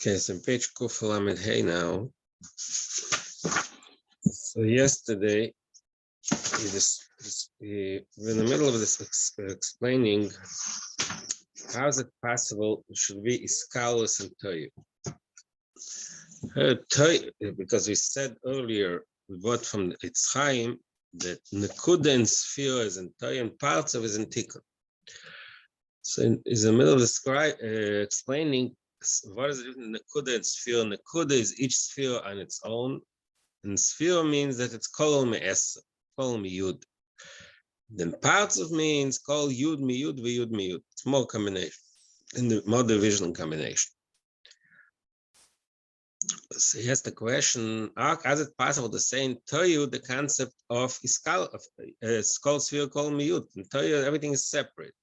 Okay, so page Kuf Lamed Hey now. So yesterday, we were in the middle of this explaining how is it possible it should be Iskalus and Toyu. Because we said earlier, we bought from Eitz Chaim that Nekuda and Sphere is in Toyu and parts of it is in Tikkun. So in the middle of explaining what is the difference in Nekuda and Sphere. Nekuda is each sphere on its own. And sphere means that it's kol me'esa, kol miyud. Then parts of means kol yud miyud v'yud miyud. It's more combination, in the more division combination. So here's the question: how is it possible to say in Toyu the concept of iskal of kol sphere kol miyud? In Toyu everything is separate.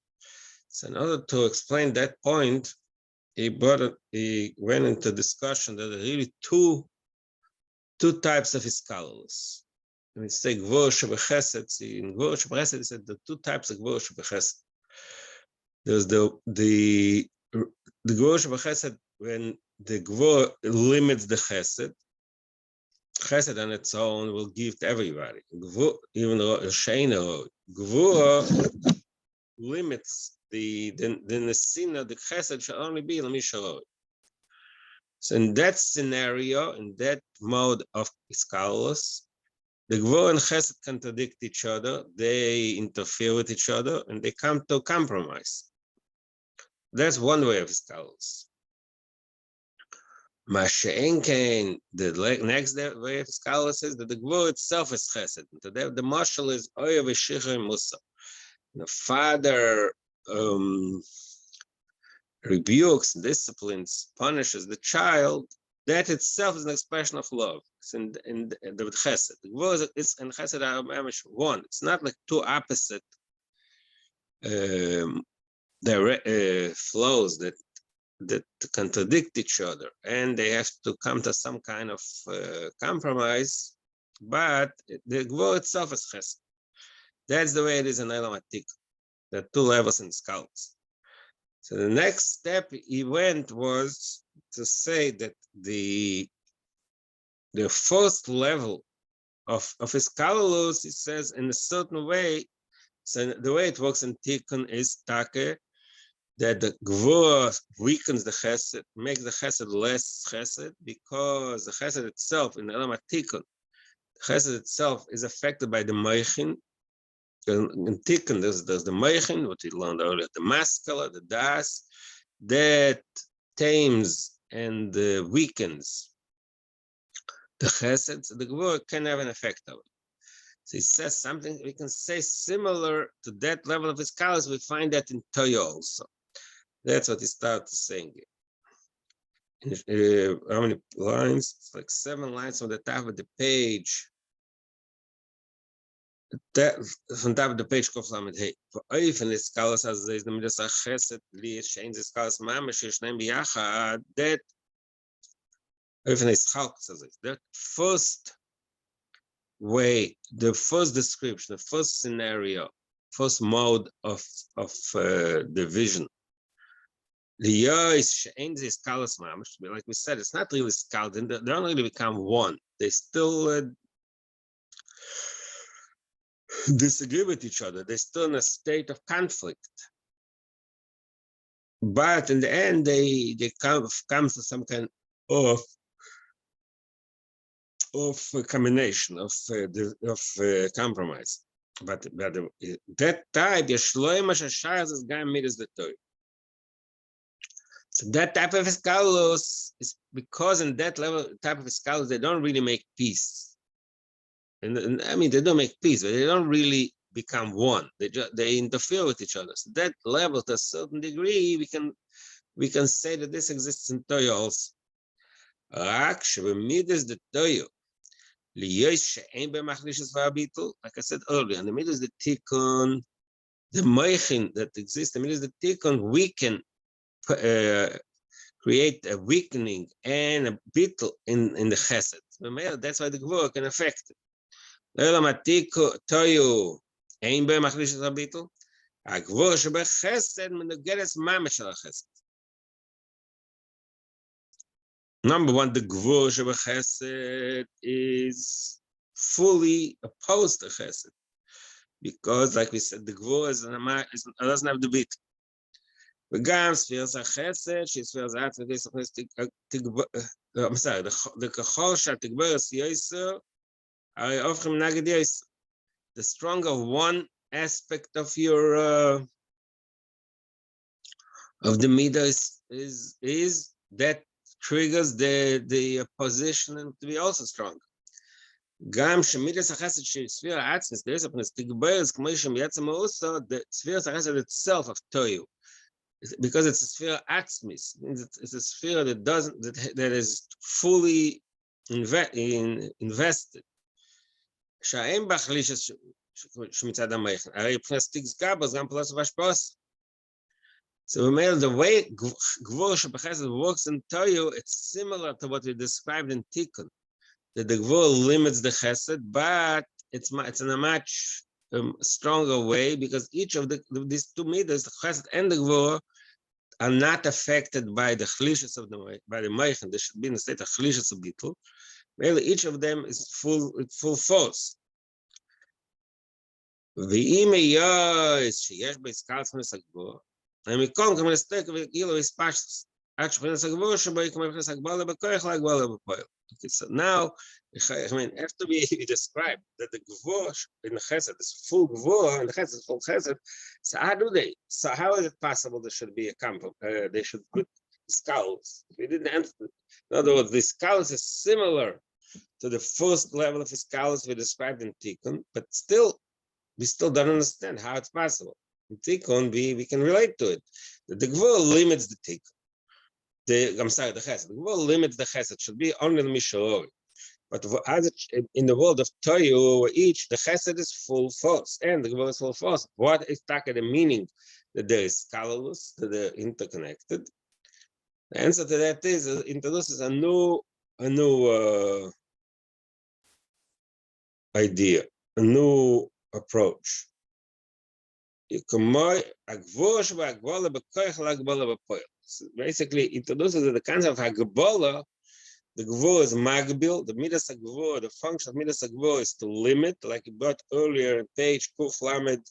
So in order to explain that point, he went into discussion that there are really two types of iskalus. When we say Gvur Shebechesed, in Gvur Shebechesed, he said the two types of Gvur Shebechesed. There's the Gvur Shebechesed when the Gvur limits the Chesed. Chesed on its own will give to everybody. Gvur, even Sheina, Gvur limits the Nesina, the Chesed should only be L'misharoi. So in that scenario, in that mode of Iskalus, the Gvur and Chesed contradict each other, they interfere with each other, and they come to compromise. That's one way of Iskalus. Masha'enkein, the next way of Iskalus is that the Gvur itself is Chesed. The marshal is Oya v'Shicha Musa. The father rebukes, disciplines, punishes the child. That itself is an expression of love. It's in the Chesed. The Gvur is in Chesed are one. It's not like two opposite flows that contradict each other, and they have to come to some kind of compromise. But the Gvur itself is Chesed. That's the way it is in Elam Atik. There are two levels in skulls. So the next step he went was to say that the first level of Iskalus, he says, in a certain way, so the way it works in Tikkun is Take, that the Gvur weakens the Chesed, makes the Chesed less Chesed, because the Chesed itself, in the Elam Tikkun, the Chesed itself is affected by the Meichin. In Tikkun, there's the Meichin, what we learned earlier, the Maskala, the Das, that tames and weakens the Chesed. So the Gvur can have an effect of it. So he says something we can say similar to that level of Iskalus. We find that in Toyu also. That's what he started saying. How many lines? It's like 7 lines from the top of the page. From top of the page, Kof Lamed Hey. For Oifen Iskalus, as there is the Midas HaChesed, Li Shein Iskalus Mamash Yeshneim B'Yachad, that Oifen Ischalk says that first way, the first description, the first scenario, first mode of division. Like we said, it's not really scald, and they don't really become one. They still disagree with each other. They're still in a state of conflict. But in the end, they come to some kind of combination of compromise. But that type, so that type of Iskalus is because in that level type of Iskalus, they don't really make peace. And I mean, they don't make peace, but they don't really become one. They interfere with each other. So that level, to a certain degree, we can say that this exists in Toyu also. Like I said earlier, in the middle is the Tikkun, the Meichin that exists, the middle is the Tikkun, we can create a weakening and a bittul in the Chesed. That's why the Gvur can affect it. Toyu ein be machlishas habittul. A Gvur shebechesed menugeres mamash al Chesed. Number one, the gvur shebechesed is fully opposed to chesed, because, like we said, the gvur doesn't have the bit. וגם ספירת החסד, שהיא ספירת עצמית, I'm sorry, the ככל שהתגברס יסר, הרי הופכים נגד יסר. The stronger one aspect of your of the midah is that triggers the opposition to be also strong. גם שמידת החסד של ספירת עצמית, תגברס כמו שמייצר מאוסו, the ספירת החסד itself of toyu. Because it's a sphere atzmis, it's a sphere that doesn't that is fully invested. שהאין בהחליש שמצד המייכן, הרי פנס תיגס גבוס גם פלוס והשפוס. So the way gvur shebechesed works in Toyu, it's similar to what we described in Tikkun, that the gvur limits the chesed, but it's in a much stronger way, because each of these two midas, the chesed and the gvur, are not affected by the chlishus of by the meichen. They should be in a state of chlishus of bittul. Really, each of them is full force. ואם יש שיש בהסקלס מסגבור, ומכל כמה לסתק וגילו הספשטוס, עד שפרינס סגבור שבו יקמה בפרינס הגבולה בכוח להגבולה בפועל. So now, I mean, have to be described that the gvur in the chesed is full gvur and the chesed is full chesed. So how is it possible there should be a they should put skulls? We didn't answer. In other words, the skulls is similar to the first level of skulls we described in Tikkun, but we still don't understand how it's possible. In Tikkun, we can relate to it. The gvur limits the Tikkun. The chesed. The gvur limits the chesed. Should be only the mishorori. But in the world of Toyu, where each the chesed is full force and the gvur is full force. What is the meaning that there is colorless, that they're interconnected? The answer to that is it introduces a new idea, a new approach. Basically, introduces the concept of Hagbola. The gvur is magbil. The midas hagvur, the function of midas hagvur is to limit, like you brought earlier in page Kuf Lamed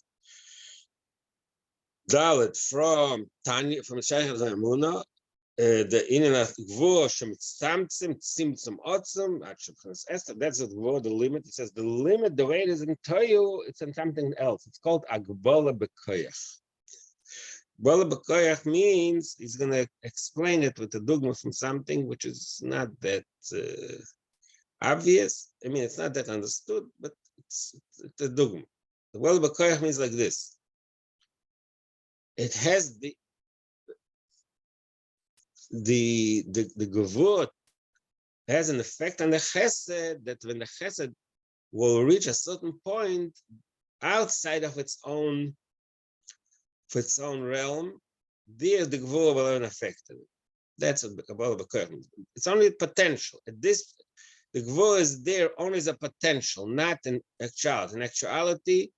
Dalet from Tanya, from Shaykh's Amuna. The inyan of gvur shemitzamtzim tzimtzum otzum at shebchnas Esther. That's the gvur, the limit. It says the limit, the way it is in Toyu, it's in something else. It's called agbola b'koyach. Agbola b'koyach means he's going to explain it with a dogma from something which is not that obvious. I mean, it's not that understood, but it's a dogma. Agbola b'koyach means like this. It has the gevur has an effect on the chesed, that when the chesed will reach a certain point outside of its own realm, there the gevur will have an effect on it. That's what Kabbalah means. It's only potential. The gevur is there only as a potential, not in actuality. In actuality,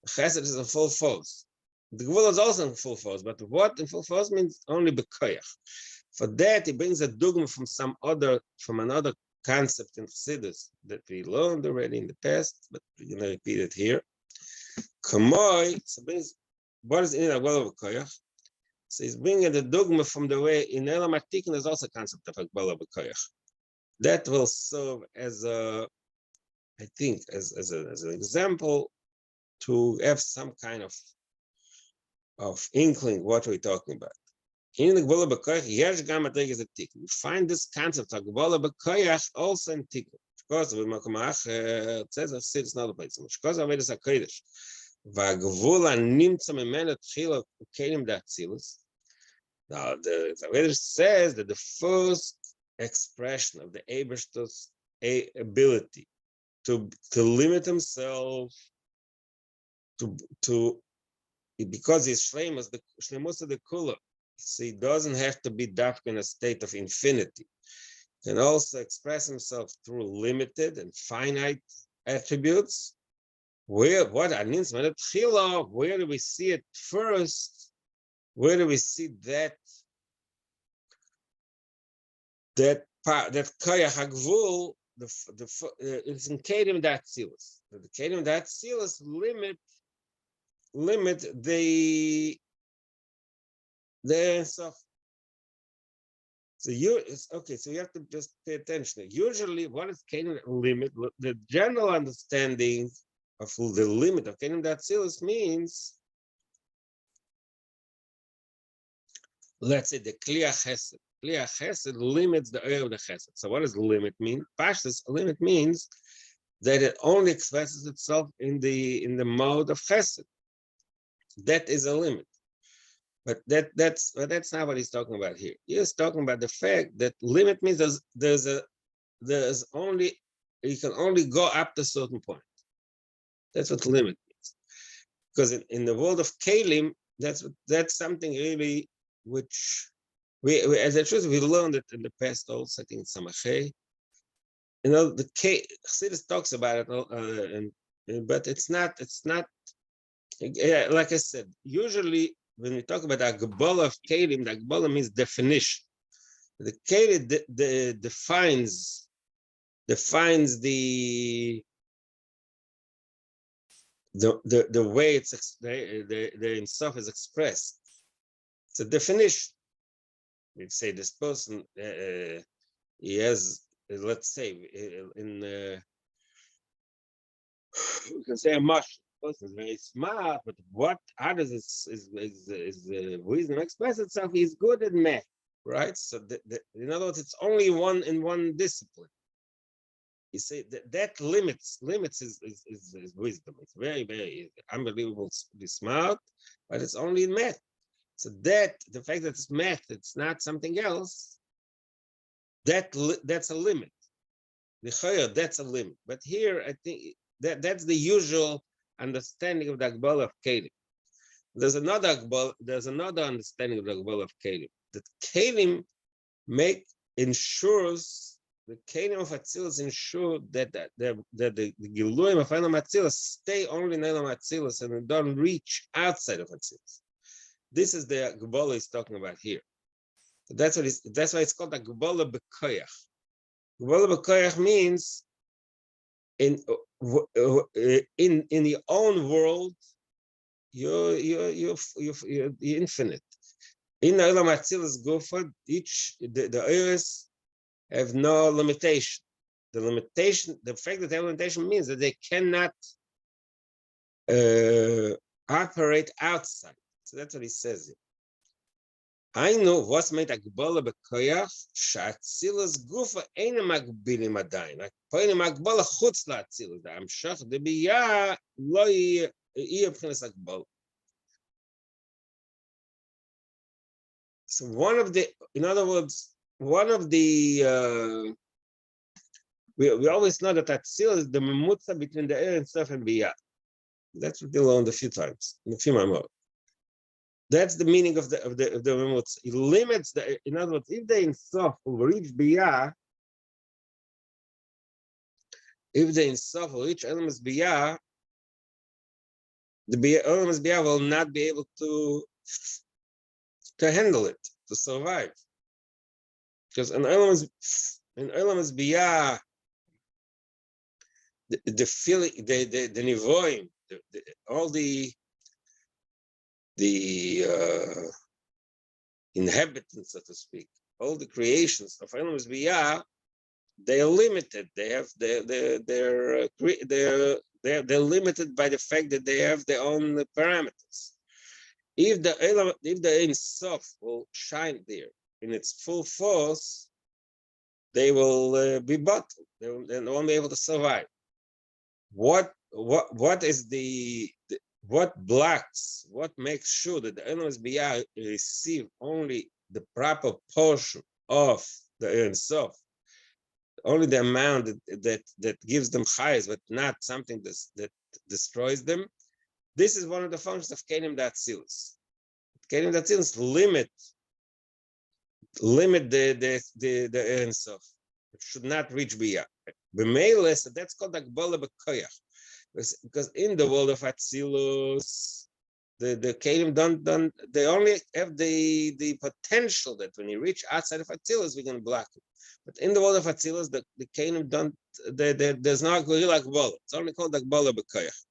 chesed is in full force. The gevur is also in full force, but what in full force means only b'koyach. For that, he brings a dogma from another concept in Chassidus that we learned already in the past, but we're going to repeat it here. Kamoi, so brings what is in Agbola b'koyach. So he's bringing the dogma from the way in Elam Atikin there's also a concept of Agbola b'koyach. That will serve as an example to have some kind of inkling what we're talking about. In the Agbola b'koyach, yesh gam madrigas Tikkun. You find this concept of Agbola b'koyach also in Tikkun. Of course, with Makamach, it says it's not a place. Because of it is a kodesh. V'agvul nimtza mimenu tchila ukelim da'atzilus. Now, the Vedas says that the first expression of the Eibishter's ability to limit himself to because he's shleimus, the shleimus of the kula. So he doesn't have to be dafka in a state of infinity. He can also express himself through limited and finite attributes. Where do we see it first? Where do we see that that koyach hagvul, it's in kelim that seals. The kelim that seals limit the stuff. So okay. So you have to just pay attention. Usually, what is kelim limit? The general understanding of the limit of kelim that seals means, let's say, the kliya chesed. Kliya chesed limits the area of the chesed. So what does limit mean? Pashtus, limit means that it only expresses itself in the mode of chesed. That is a limit. But that's not what he's talking about here. He's talking about the fact that limit means there's only, you can only go up to a certain point. That's what limit means. Because in the world of kelim, that's something really which we as a truth, we learned it in the past also. I think it's Samachay. You know, the Chassidus talks about it, but it's not. Like I said, usually when we talk about the Agbola of kelim, the Agbola means definition. The kelim defines the way it's the Insof is expressed. It's a definition. We say this person he has, let's say, we can say a mush. Person is very smart, but what others is wisdom express itself. He's good at math, right? So in other words, it's only one discipline. You say that limits is wisdom. It's very, very unbelievably smart, but it's only in math. So that the fact that it's math, it's not something else. That's a limit. The shiur, that's a limit. But here, I think that's the usual understanding of the Agbola of kelim. There's another understanding of the Agbola of kelim. That kelim ensures, the kelim of Atzilus ensure that the Giluim of Elam Atzilus stay only in Elam Atzilus and don't reach outside of Atzilus. This is the Agbola he's talking about here. So that's why it's called Agbola b'koyach. Agbola b'koyach means in your own world, you're infinite. In the Elam Atzilus Gufa, the areas have no limitation. The fact that they have limitation means that they cannot operate outside. So that's what he says here. I know what's made Agbola b'koyach she'atzilus gufa eina magbilim adayin. Like poinim Agbola chutz la'atzilus. The amshach debiyah lo yeh b'chinas Agbola. So in other words, we always know that Atzilus is the memutza between the air and stuff and biyah. That's what we learned a few times in a few mamot. That's the meaning of the memutza. It limits in other words, if the Insof will reach biyah, if the Insof will reach elements biyah, the elements biyah will not be able to handle it, to survive. Because in elements biyah, the feeling, the nivoim, all the inhabitants, so to speak, all the creations of elements biyah, they are limited. They have they're limited by the fact that they have their own parameters. If the Ein Sof will shine there in its full force, they will be bottled. They won't be able to survive. What blocks? What makes sure that the elements biyah receive only the proper portion of the Ein Sof, only the amount that gives them chayes, but not something that destroys them? This is one of the functions of kelim d'atzilus. Kelim d'atzilus limit the Ein Sof. It should not reach biyah. B'meila, so that's called Agbola b'koyach. Because in the world of Atzilus, The Kalim don't they only have the potential that when you reach outside of Atzilus, we're gonna block it. But in the world of Atzilus, the Kalim don't there's no real Akbala. It's only called Akbala B'Koyach.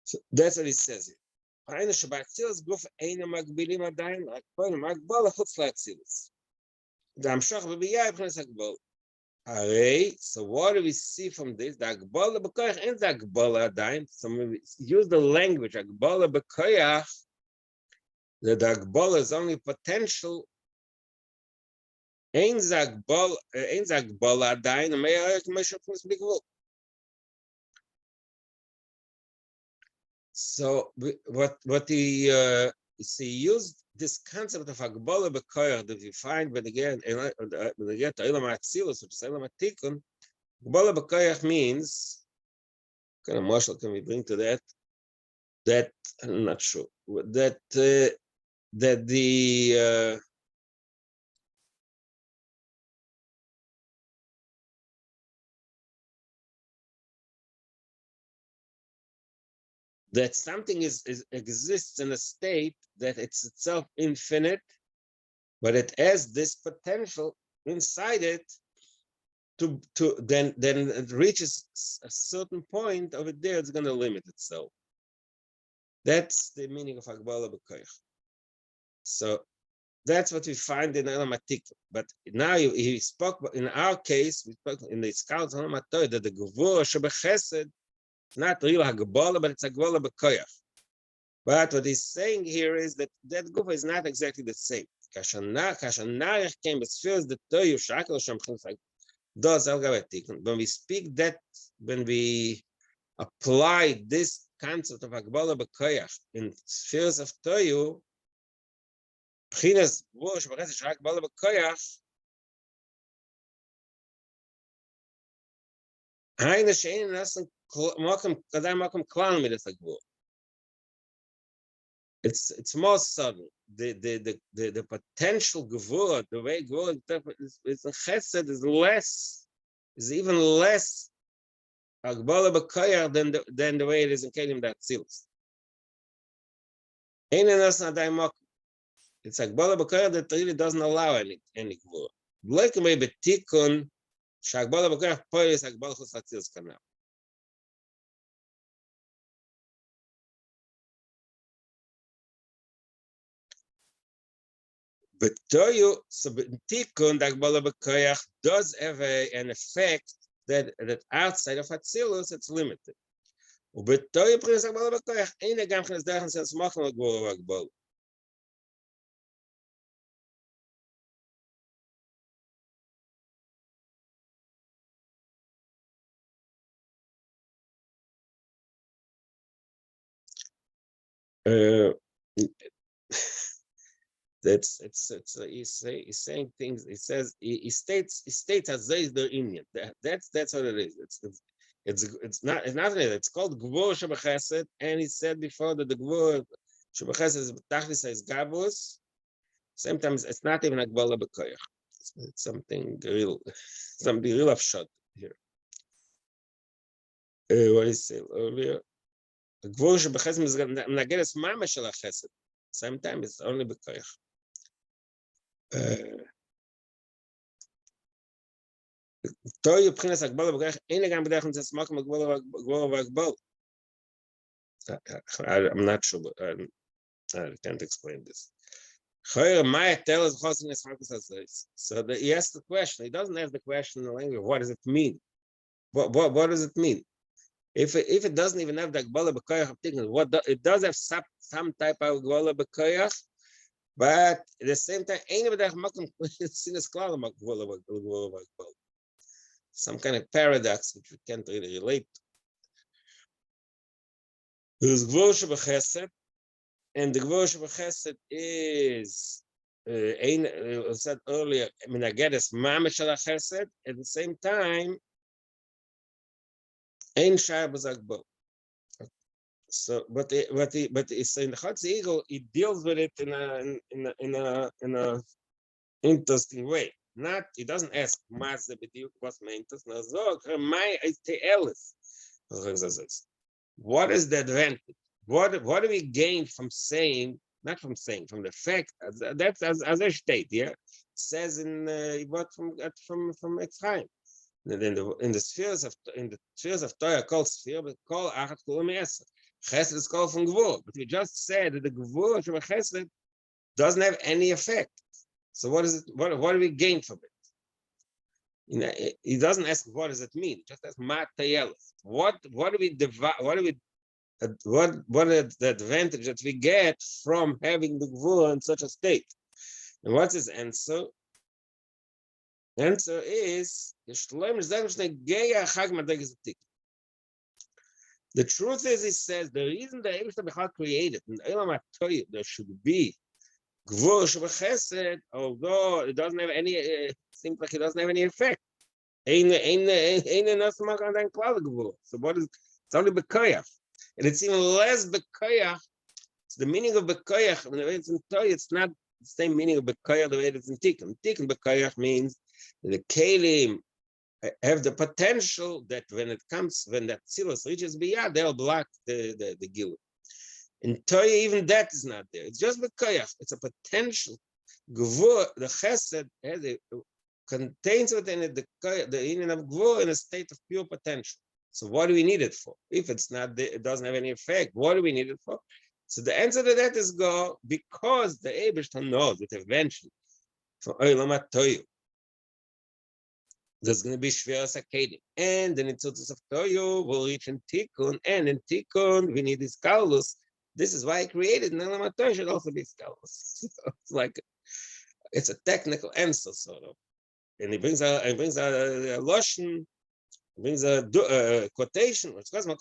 So that's what he says here. Eine Shabbatzilus guf eine Magbilim adayin Akbala Akbala chutz la'Atzilus. The Amshach b'Biyah b'Chnes Akbala. Alright, so what do we see from this? The Akbala B'Koyach and the Akbala adayin. So we use the language Akbala B'Koyach. The Akbala is only potential. Ein Akbala adayin. So what he used this concept of Akbala B'Koyach that we find when they get to Eilam Atzilus, which is Eilam Atikun. Akbala B'Koyach means, what kind of marshal can we bring to that? That I'm not sure. That the that something exists in a state that it's itself infinite, but it has this potential inside it to then it reaches a certain point of it there, it's going to limit itself. That's the meaning of Akbala B'Koyach. So that's what we find in Eilam Atikun. But now he spoke, in our case, we spoke in the Scouts Eilam Atoy that the Gevurah Shebechesed, not real Akbala, but it's Akbala B'Koyach. But what he's saying here is that Gevurah is not exactly the same. Kashanarich came as feels the Toyu Shakal Shamchus does Algabetikun. When we speak that, when we apply this concept of Akbala B'Koyach in spheres of Toyu, Pchinas Bush B'Chesed Akbala B'Koyach, Haina Shein Nasan Mokum Kadai Mokum Klan Midas Akbala. It's more subtle. The potential Gevurah, the way Gevurah is Chesed is even less Akbala B'Koyach than the way it is in Kelim D'Atzilus. It's Akbala B'Koyach that really doesn't allow any Gevurah. Like maybe Tikun, Shakbala B'Koyach Poyes Akbala Chutz L'Atzilus Kanal. But Toyu, so Tikun, the Akbala B'Koyach does have an effect that outside of Atzilus it's limited. But Toyu Prince Akbala B'Koyach ain't a gam chnes derchen since Machal Akbala Akbala. He's saying things. He says he states as they is their Indian. That's what it is. It's not it's called Gvur Shebechesed, and he said before that the Gvur Shebechesed is Tachlis is Gavus. Sometimes it's not even Akbala B'Koyach. It's something real upshot here. What he said earlier, the Gvur Shebechesed is Nageres Mama Shel HaChesed. Sometimes it's only B'Koyach. Toyu Pchinas Akbala B'Koyach ain't gam b'derchen since Machal Akbala Akbala. I'm not sure, but I can't explain this. So he asked the question. He doesn't ask the question in the language. What does it mean? What does it mean? If it doesn't even have the Akbala B'Koyach, I'm thinking it does have some type of Akbala B'Koyach, but at the same time, some kind of paradox which we can't really relate to. There's Gvur Shebechesed, and the Gvur Shebechesed is said earlier, Minageres Mamish Shel HaChesed. At the same time, Ein Shar B'Zakbo. So, but it's in the Chutz Eagle. He deals with it in a interesting way. Not he doesn't ask what's maintenance. No, what is the advantage? what do we gain from saying, not from saying, from the fact, that's as a state, yeah? It says in what from Etzchaim. In the spheres of Torah, called sphere, but call Achat Kulam Eser. Chesed is called from Gvur, but we just said that the Gvur of Chesed doesn't have any effect. So what is it? What do we gain from it? You know, he doesn't ask what does it mean. He just asks Ma Tayelis. What do we divide? What is the advantage that we get from having the Gvur in such a state? And what's his answer? The answer is the truth is, he says, the reason the Eibishter Bechal created in Eilam HaToyah there should be Gvur Shebechesed, although it doesn't have any, seems like it doesn't have any effect. So what is? It's only Bekoyach, and it's even less Bekoyach. So the meaning of Bekoyach, when it's in Toyah, it's not the same meaning of Bekoyach the way it's in Tikkun. Tikkun Bekoyach means the Kelim have the potential that when that Tzilus reaches Biyah, they'll block the Gilui. In Toyah, even that is not there. It's just Bekoyach. It's a potential. Gvur, the Chesed, contains within it the union of Gvur in a state of pure potential. So what do we need it for? If it's not there, it doesn't have any effect. What do we need it for? So the answer to that is go because the Eibishter knows that eventually, for Eilam HaToyah, there's going to be Shviras HaKelim, and the Nitzutzos of Toyah will reach in Tikkun, and in Tikkun we need this Kalus. This is why I created Eilam HaToyah should also be Kalus. So it's like it's a technical answer, sort of, and he brings a lotion. Brings a quotation, which says, the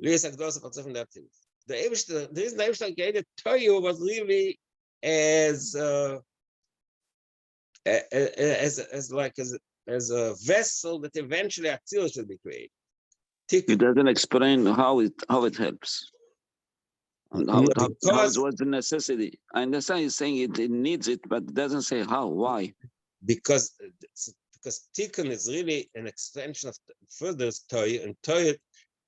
reason the Eibishter created Toyah was really as a vessel that eventually Atzilus should be created. It doesn't explain how it helps. And how it was the necessity. I understand you're saying it needs it, but it doesn't say how, why. Because Tikkun is really an extension of further Toyah, and Toyah,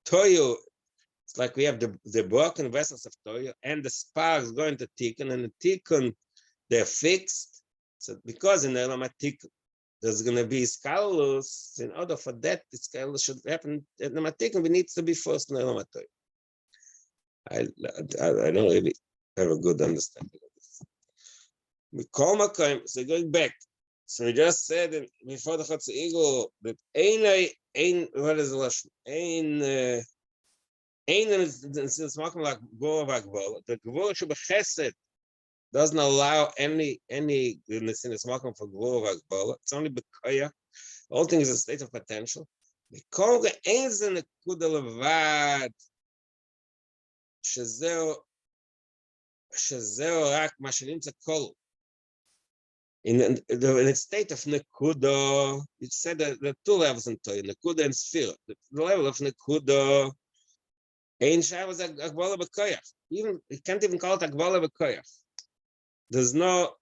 it's like we have the broken vessels of Toyah and the sparks going to Tikkun, and the Tikkun, they're fixed. So because in the Eilam HaTikkun, there's going to be Skalus, in order for that, the Skalus should happen in the Tikkun, it needs to be first in the Eilam HaToyah. I don't really have a good understanding of this. We call Makayim, so going back. So we just said before the Chatz Ego that what is the lashon? Since Malcolm like Gvur V'Agbola, the Gvur Shebechesed doesn't allow any goodness in this Malcolm for Gvur V'Agbola. It's only Bekoyach. The whole thing is a state of potential. We call the Ein Ze Nekuda Levad Shezeo Rak Ma Shenimtza Kol. In the state of Nekuda, it said that there are two levels in Toyah, Nekuda and Sphere. The level of Nekuda, Ein Shavas Agbola Bekoyach. Even you can't even call it Agbola Bekoyach. There's no.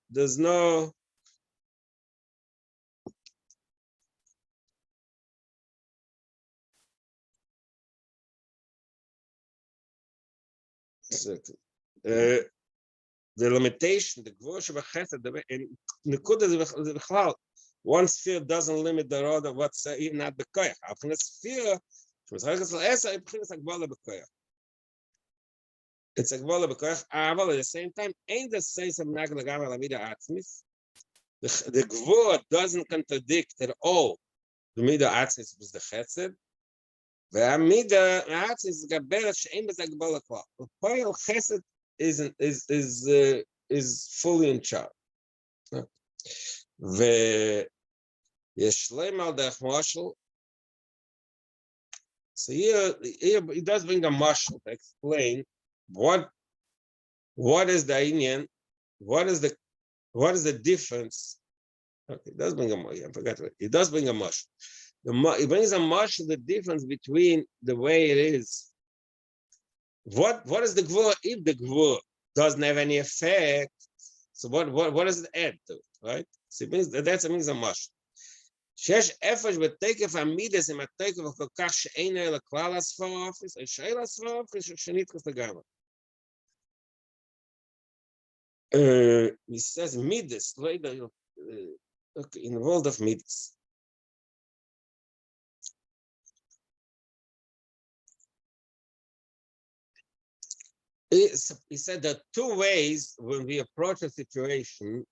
The limitation, the Gvur Shebechesed, in Nekuda is Bechlal. One sphere doesn't limit the road of what's even not Bekoyach. After the sphere, it's Agbola Bekoyach. It's Agbola Bekoyach. But at the same time, ain't the same Nagel Gamal Amida Atzmis. The Gvur doesn't contradict at all the Mida Atzmis with the Chesed. The Amida Atzmis is Gaberet Shein Bez Agbola Klal. The Poyel Chesed is fully in charge. So here he does bring a mashal to explain what is the Indian, what is the difference. Okay, he does bring a mashal. I forgot it. He does bring a mashal. He brings a mashal, the difference between the way it is. What is the Gvur? If the Gvur doesn't have any effect, so what does it add to it, right? So it means that means a mashal. שיש אפש בתקף המידס עם התקף כל כך שאין אלא כלל הספר אופס, או שאין הספר אופס, שנתקף לגמרי. He says midas, later, okay, in the world of midas. He said there are two ways when we approach a situation.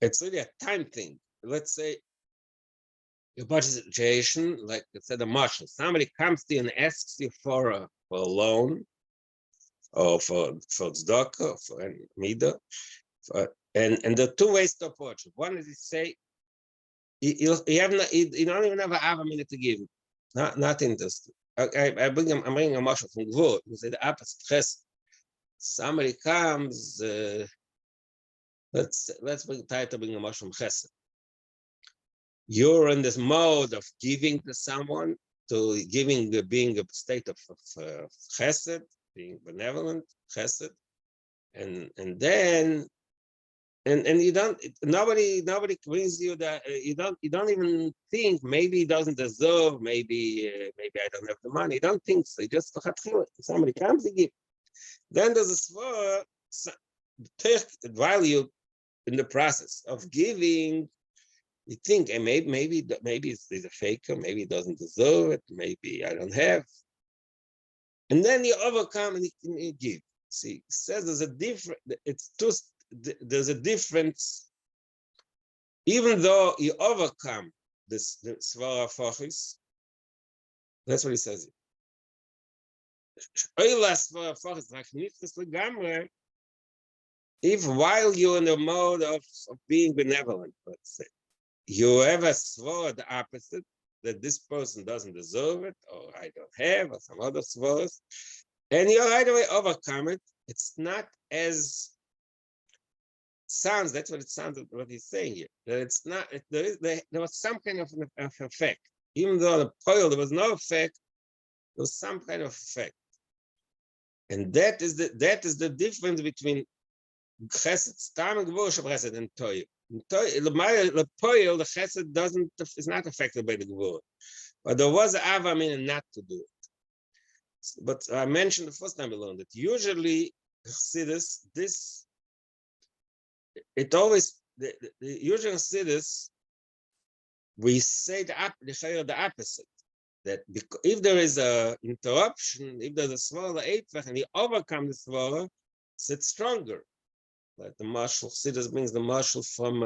It's really a time thing. Let's say you approach a situation, like it said a marshal. Somebody comes to you and asks you for a loan, or for tzedakah, or for any midah. And there are two ways to approach it. One is you say, you don't even have a minute to give him. Not interested. I'm bringing a marshal from Gvur. You say the opposite. Chesed. Somebody comes, let's try to bring a marshal from Chesed. You're in this mode of giving to someone, to giving, being a state of Chesed, being benevolent, Chesed, and then you don't, nobody brings you that, you don't even think maybe he doesn't deserve, maybe I don't have the money. You don't think so. You just somebody comes to give. Then there's a svara, while you in the process of giving, you think, and maybe he's a faker, maybe he doesn't deserve it, maybe I don't have. And then you overcome and you give. See, it says there's a difference. There's a difference. Even though you overcome this svara fochis, that's what he says. If while you're in the mode of being benevolent, let's say, you have a svara the opposite, that this person doesn't deserve it, or I don't have, or some other svaras, and you right away overcome it, it's not as sounds, that's what it sounds, what he's saying here, that it's not, there was some kind of effect. Even though the poil, there was no effect, there was some kind of effect. And that is the difference between chesed, stam and gvur chesed, and toil. The poil, the chesed is not affected by the gvur. But there was an ava meaning not to do it. But I mentioned the first time we learned that usually, this it always, the usual Chassidus, we say the opposite. That if there is a interruption, if there's a svara eitvach and you overcome the svara, it's stronger. Like the marshal, Chassidus brings the marshal from,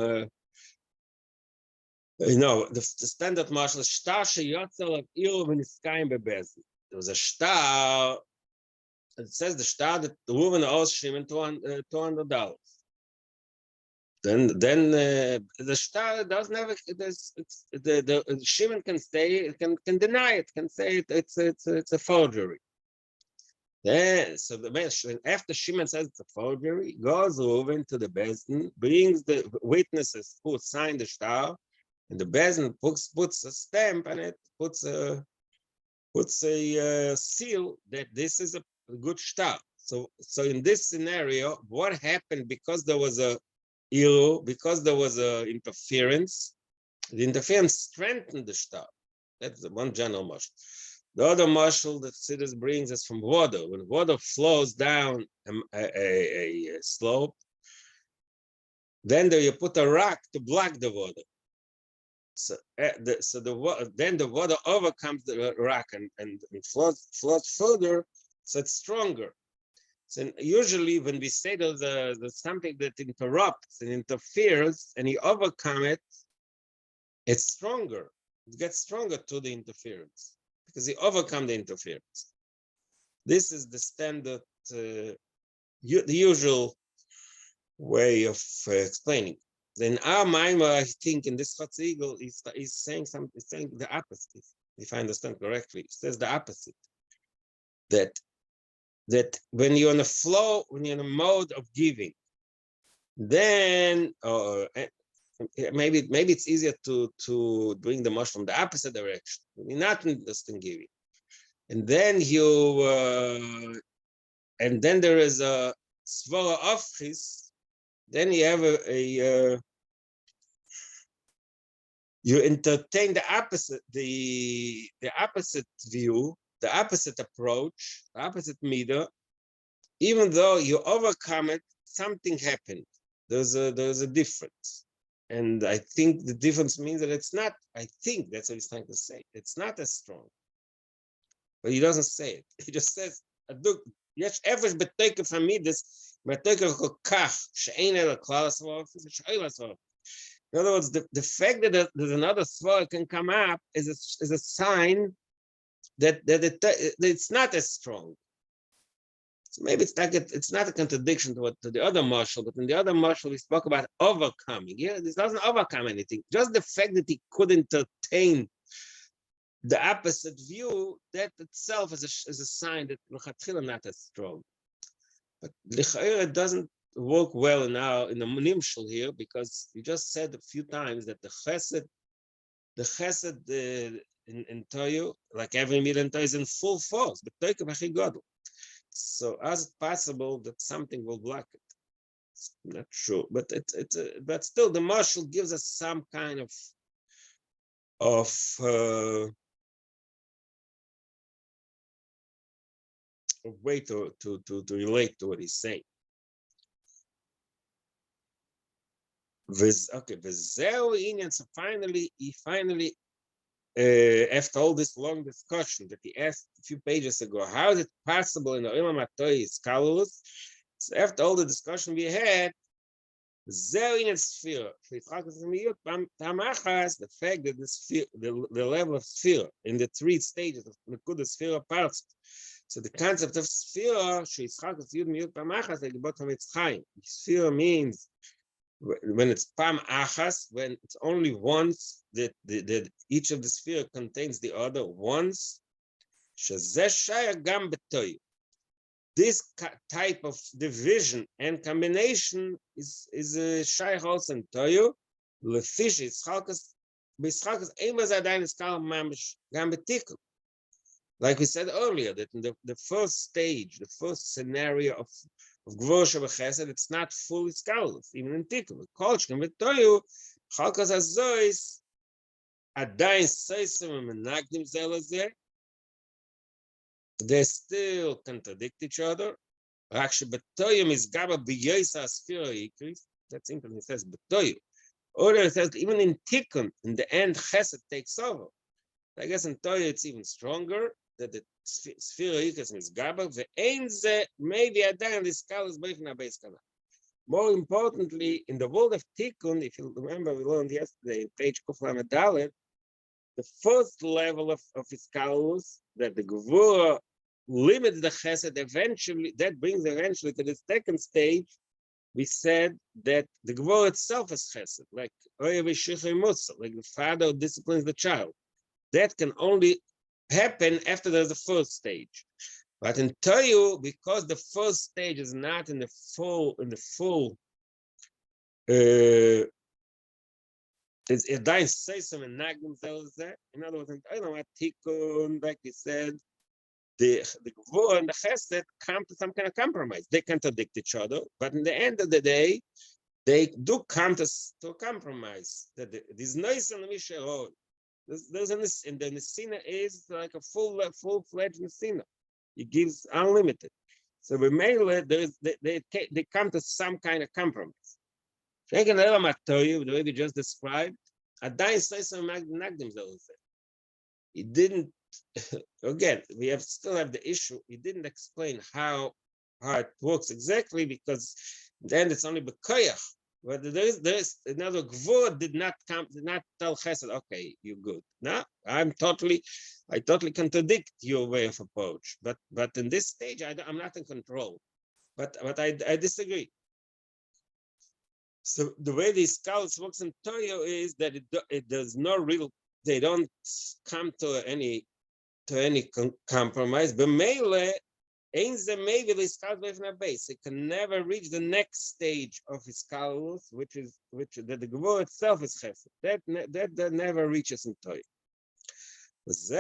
the standard marshal is shtar sheyotzel of iru v'niskayim bebezin. There was a shtar, it says the shtar that the Reuven owes Shimon $200. Then the shtar doesn't have the Shimon can stay, can deny it, can say it's a forgery. Then so the man, after Shimon says it's a forgery, goes over into the Bezdin, brings the witnesses who signed the shtar, and the Bezdin puts a stamp on it, puts a seal that this is a good shtar. So in this scenario, what happened, because there was a because there was a interference, the interference strengthened the shtar. That's the one general marshal. The other marshal that Chassidus brings is from water. When water flows down a slope, then there you put a rock to block the water. So then the water overcomes the rock and flows further, so it's stronger. So usually when we say there's something that interrupts and interferes and you overcome it, it's stronger. It gets stronger to the interference because you overcome the interference. This is the standard, the usual way of explaining. Then our mind, I think in this Chatzigel is saying the opposite, if I understand correctly. It says the opposite. That when you're in a flow, when you're in a mode of giving, then maybe it's easier to bring the mush from the opposite direction. You're not interested in giving, and then and then there is a svara ofchis Then you have you entertain the opposite, the opposite view, the opposite approach, the opposite meter. Even though you overcome it, something happened. There's a difference. And I think the difference means that it's not, I think that's what he's trying to say. It's not as strong. But he doesn't say it. He just says, יש אפס בתוקף המידס, בתוקף כל כך, שאין אלא כלל הסברות, זה שאלה הסברות. In other words, the fact that there's another svara can come up is a sign that it's not as strong. So maybe it's not a contradiction to the other marshal, but in the other marshal we spoke about overcoming. Yeah, this doesn't overcome anything. Just the fact that he could entertain the opposite view, that itself is a sign that lechatchila not as strong. But it doesn't work well in the nimshal here, because you just said a few times that the chesed in Toyu, like every mitzvah in Toyu, is in full force. But Toyu b'chi gadol. So, as it's possible that something will block it? It's not sure, but but still, the marshal gives us some kind of way to relate to what he's saying. Okay, so finally, after all this long discussion that he asked a few pages ago, how is it possible in the Olam HaTorah is Kalus? So after all the discussion we had, the fact that the sphere, the level of sphere in the three stages of the sphere parts. So the concept of sphere, sphere means when it's pam achas, when it's only once that each of the sphere contains the other once. This type of division and combination is a shaykh also in Toyu. Lefish is chalkas b'schalkas eimaz adayin is kal mamish gam betikul. Like we said earlier, that in the first stage, the first scenario of Gvor Shebechesed, it's not fully scalus, even in Tikul. Kolchkin v'Toyu chalkas azois adayin seisem menagdim zelazeh. They still contradict each other. That's interesting. He says betoyu. Or it says even in Tikkun, in the end, Chesed takes over. I guess in Toyu it's even stronger that the sphere is gaba. The ainze maybe adayin the scholars breaking a base kana. More importantly, in the world of Tikkun, if you remember, we learned yesterday, page Kufla Medalet, the first level of Iskalus, that the Gevurah limits the Chesed eventually, that brings eventually to the second stage. We said that the Gevurah itself is Chesed, like the father disciplines the child. That can only happen after there's the first stage. But in Toyu, because the first stage is not in the full, it's a dying system and nagdim there. In other words, I don't know what Tikkun, like he said, the Gvur and the Chesed come to some kind of compromise. They contradict each other, but in the end of the day, they do come to a compromise. That there's noise on the Mishnah. There's in the Nesina is like a full-fledged Nesina. It gives unlimited. So we mainly they come to some kind of compromise. The way we just described, he didn't. Again, we still have the issue. He didn't explain how it works exactly, because then it's only bekoyach. But there is another Gvur did not tell Chesed, okay, you're good. No, I totally contradict your way of approach. But in this stage, I'm not in control. But I disagree. So the way these scouts works in Toyo is that it does not real. They don't come to any compromise. But melee ain't the maybe the scout with a base. It can never reach the next stage of his scouts, which the Gevurah itself is chesed. That never reaches in Toyo. So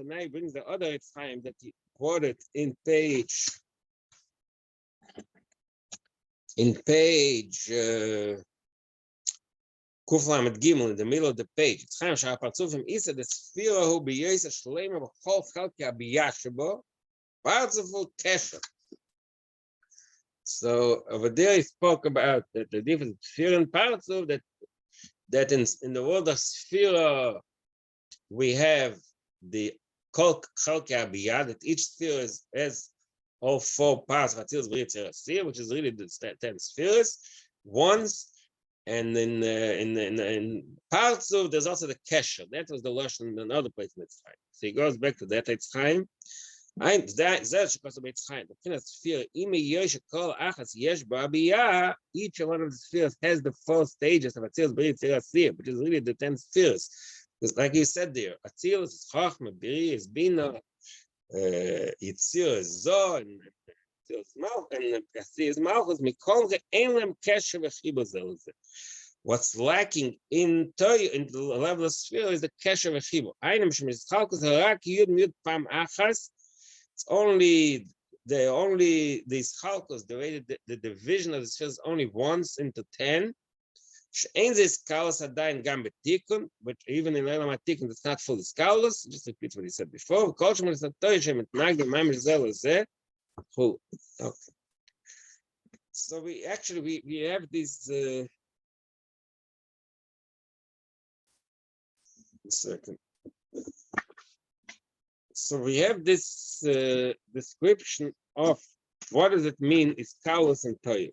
now he brings the other Eitz Chaim that he quoted in page in page Kuf Lamed Gimel, in the middle of the page. It's Chaim Sha'apartzufim Isa, the Sphira who be Yesa Shlema B'chol Chalki Abiyashabo, Partzuful Kesher. So over there he spoke about the different Sphira and Partzuf, that in the world of Sphira we have the Kol Chalki Abiyah, that each Sphira has all 4 parts, which is really the 10 spheres, ones. And in parts of there's also the kesher. That was the lashon in another place in Mitzrayim. So he goes back to that Mitzrayim. Each one of the spheres has the 4 stages of Atzilus, Bri, Tzir, Asir, which is really the 10 spheres. Because like you said there, Atzilus is Chachma, Bri is Bina, Yitzir is Zoh, and Atzilus is Malchus, and Asir is Malchus. Mikol Re'en Lem Kesher V'Chibur Zeh. What's lacking in the level of sphere is the kesher v'chibur. Einem shemischalkus harak yud miyud pam achas. It's only these chalkos, the way the division of the sphere is only once into 10. She'ein ze skalos adayin gam betikun, but even in Elam HaTikun it's not fully skalos. Just repeat what he said before. Kol shemol esatoy shemet nagdim mamish zeh lezeh. Okay. So we have these. Second. So we have this description of what does it mean is Kalos and Toy.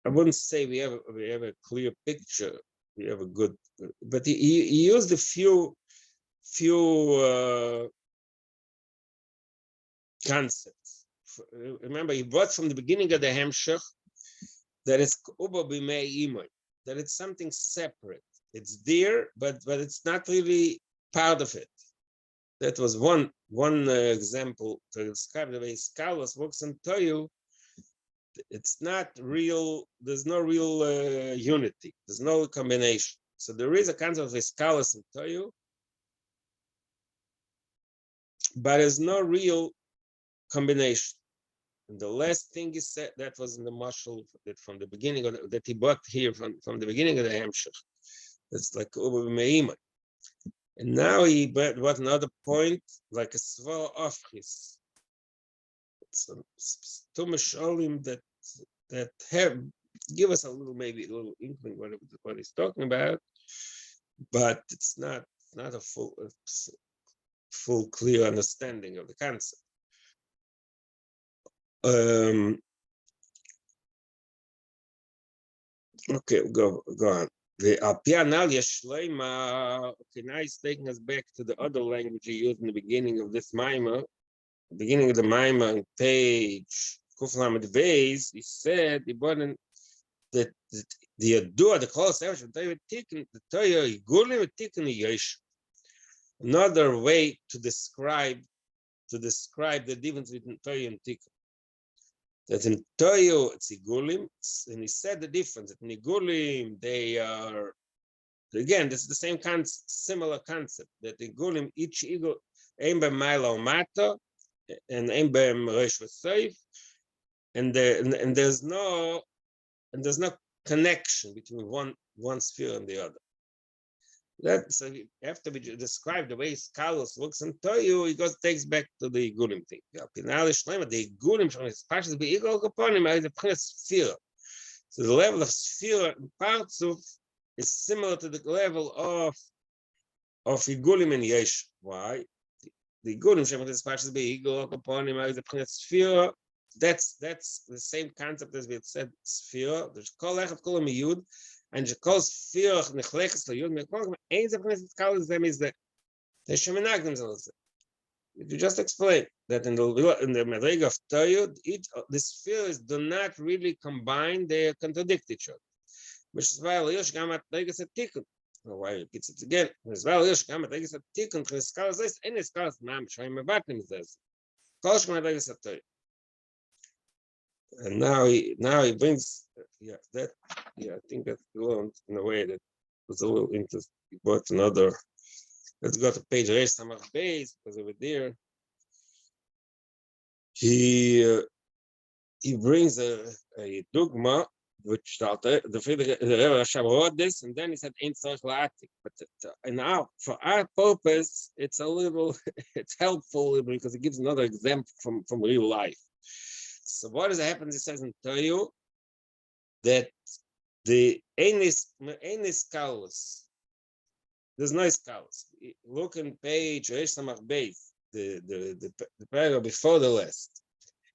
I wouldn't say we have a clear picture. We have a good, but he used a few concepts. Remember, he brought from the beginning of the Hemshech that it's that it's something separate. It's there, but it's not really part of it. That was one example to describe the way Skalos works in Toyu. It's not real. There's no real unity. There's no combination. So there is a concept of Skalos in Toyu, but there's no real combination. And the last thing he said, that was in the mashal that from the beginning of that he brought here from the beginning of the Hemshech. It's like Uber Meimah. And now he brought another point, like a Svar Afchis. It's two Mashalim that have give us maybe a little inkling what he's talking about, but it's not a full clear understanding of the concept. Okay, go on. The Apianalia Shleima. Okay, now he's taking us back to the other language he used in the beginning of this Maimah. Beginning of the Maimah on page Kuf Lamed Beis, he said he brought in that the Adua, the close average of the Torah, Igulim Tikkun Yesh. Another way to describe the difference between Torah and Tikkun. That in Toyo it's Igulim, and he said the difference. That in Igulim they are, again, this is the same similar concept. That Igulim, each Igul, aim by Milo Mato, and aim by Resh V'Seif, and there's no connection between one sphere and the other. So after we describe the way Skalos looks in Toyu, he takes back to the Igulim thing. The Igulim is be equal upon is a sphere. So the level of sphere in parts of is similar to the level of Igulim and Yesh. Why? The Igulim is be equal upon is a sphere. That's the same concept as we had said. Sphere. There's kol echad kol miyud. And the cause fear of nechlekes to yud mekom ain't the principle calls them is that they shemenag themselves. You just explain that in the Medrega of Toyud, the spheres do not really combine; they contradict each other. Which is why Eliyash Gamat Legas at Tikkun. Why repeats it again? As well, Eliyash Gamat Legas at Tikkun. The scholars say any scholars mam shayim mevatim says. Kol Gamat Legas at Toyud. And now he brings, I think that belongs in a way that was a little interesting. He brought another Let's go to page Reish Samach Beis, because over there he brings a dogma which the Rebbe Rashab wrote this, and then he said ain't tzarich la'atik. But now for our purpose, it's a little it's helpful because it gives another example from real life. So what does happen? He says in Torah that the Einis Kaus, there's no Kaus. Look in page Reish Samach Beis, the paragraph before the last.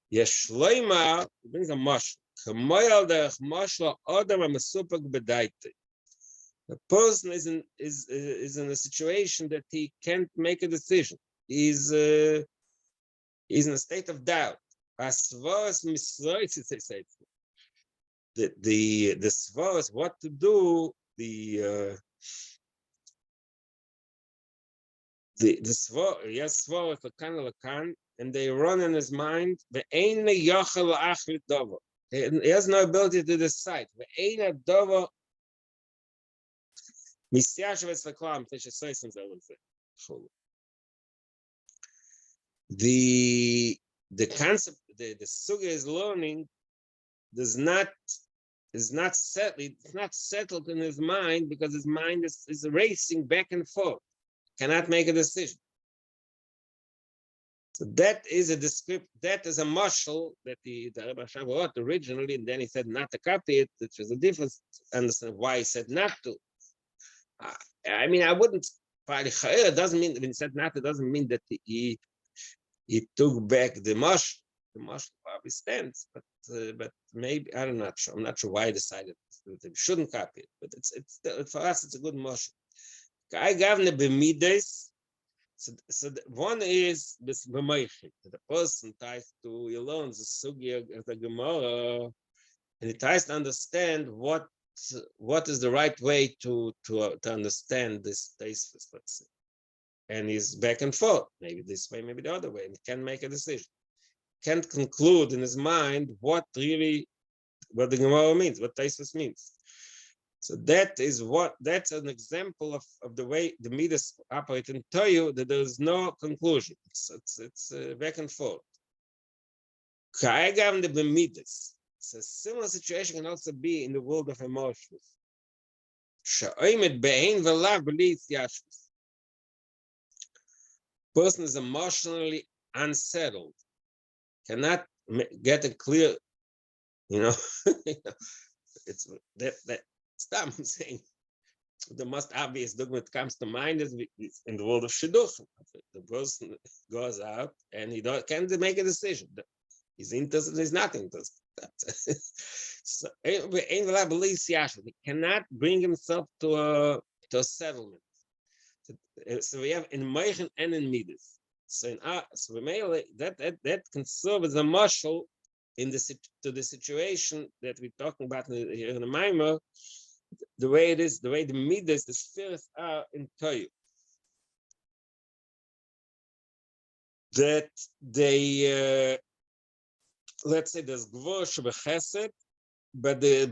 Yesh loimar brings a mashal. Kamoyal derech mashal adam hamesupek b'daite. The person is in a situation that he can't make a decision. He's in a state of doubt. Asvaras misroitz, it says. The svaras, what to do, the svar, yes, svaras lakan, and they run in his mind. He has no ability to decide. The concept, the suga is learning, is not settled. It's not settled in his mind because his mind is racing back and forth. Cannot make a decision. So that is a description. That is a mashal that the Rebbe Rashab wrote originally, and then he said not to copy it, which was a difference. Understand why he said not to. I mean, I wouldn't. It doesn't mean when he said not, it doesn't mean that he took back the mashal. The mashal probably stands, but maybe I'm not sure. I'm not sure why I decided that we shouldn't copy it. But it's for us, it's a good mashal. I gavne b'mides. So one is this b'meichit. The person tries to, he learns the sugya of the Gemara, and he tries to understand what is the right way to understand this taste, let's say. And he's back and forth, maybe this way, maybe the other way, and he can't make a decision. Can't conclude in his mind what the Gemara means, what taste means. So that's an example of the way the midas operate in Torah, that there is no conclusion. It's back and forth. So a similar situation can also be in the world of emotions. Person is emotionally unsettled, cannot get a clear, it's that. Stop saying the most obvious dogma that comes to mind is in the world of shidduch. The person goes out and he can't make a decision. He's interested, he's not interested. So he cannot bring himself to a settlement. So we have in Meichen and in Midas. So that can serve as a mashal to the situation that we're talking about here in the Maimer. The way it is, the way the midas, the spheres are in Torah, that they, let's say, there's gvur shebechesed, but they're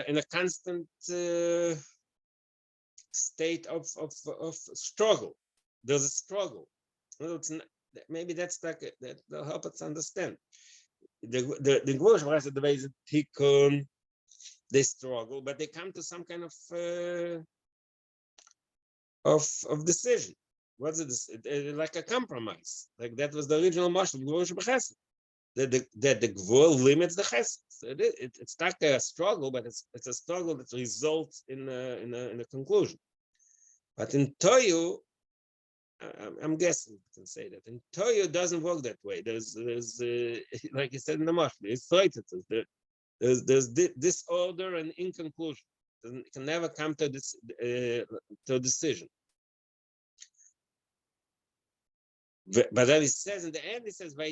in a constant state of struggle. There's a struggle. Well, maybe that's like that'll help us understand. The gvur shebechesed, the way is tikkun. They struggle, but they come to some kind of decision. What's it? Like a compromise. Like that was the original mashal that the gvur limits the chesed. So it's like a struggle, but it's a struggle that results in a conclusion. But in Torah, I'm guessing you can say that in Torah doesn't work that way. There's like you said in the mashal, it's there's disorder and inconclusion. It can never come to this to a decision. But then he says in the end, he says, but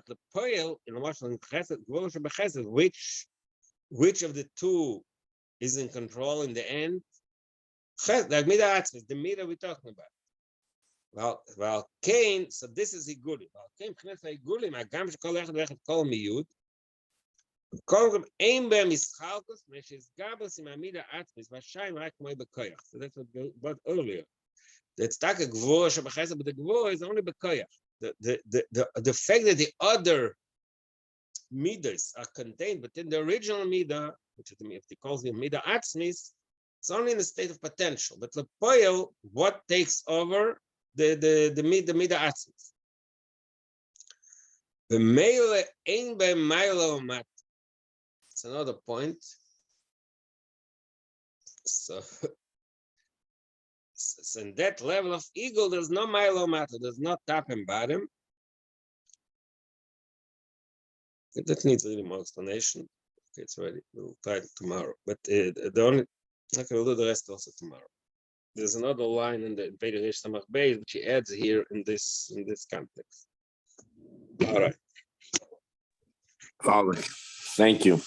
the poil in the Mashal Chesed, which of the two is in control in the end? The midah we're talking about. Well, Cain, so this is Igulim. Well, Cain, So that's what about earlier. That's like a gvor, but the gvor is only bekoyach. The fact that the other midas are contained within the original midah, which is if they call the midah atzmis, it's only in the state of potential. But lepoil, what takes over the midah atzmis? The mele ein be milo mat. It's another point. So in that level of ego, there's no milo matter. There's no top and bottom. That needs a little more explanation. Okay, it's ready. We'll try it tomorrow. But the only okay, we'll do the rest also tomorrow. There's another line in the Veirish Samach Beis which he adds here in this context. All right. Thank you.